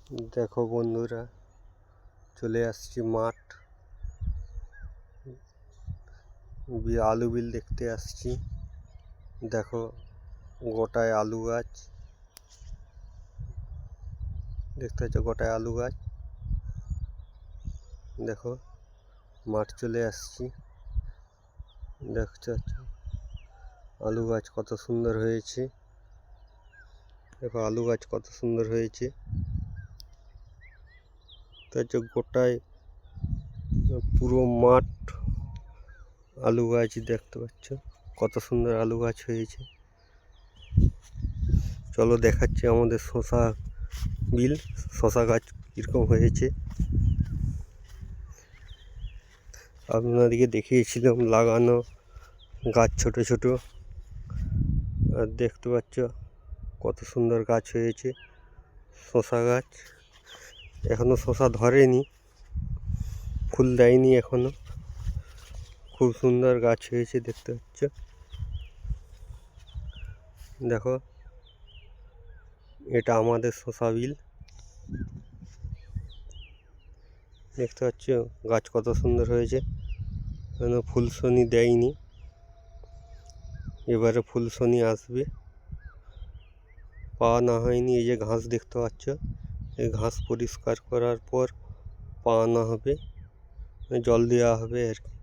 দেখো বন্ধুরা, চলে আসছি মাঠ। আলু বিল দেখতে আসছি। দেখো গোটায় আলু গাছ, দেখতে পাচ্ছ গোটায় আলু গাছ। দেখো মাঠ চলে আসছি, দেখতে পাচ্ছ আলু গাছ কত সুন্দর হয়েছে। দেখো আলু গাছ কত সুন্দর হয়েছে। গোটায় পুরো মাঠ আলু গাছ দেখতে পাচ্ছ, কত সুন্দর আলু গাছ হয়েছে। চলো দেখাচ্ছি আমাদের শশা বিল, শশা গাছ কীরকম হয়েছে। আপনাদেরকে দেখিয়েছিলাম লাগানো গাছ ছোট ছোট, আর দেখতে পাচ্ছ কত সুন্দর গাছ হয়েছে শশা গাছ। এখনো শশা ধরেনি, ফুল দেয়নি এখনো। খুব সুন্দর গাছ হয়েছে দেখতে পাচ্ছ। দেখো এটা আমাদের শশা বিল, দেখতে পাচ্ছ গাছ কত সুন্দর হয়েছে। এখনো ফুলশনি দেয়নি, এবারে ফুলশনি আসবে। পাওয়ানো হয়নি। এই যে ঘাস দেখতে পাচ্ছ, এই ঘাস পরিষ্কার করার পর পাওয়ানো হবে, জল দেওয়া হবে আর কি।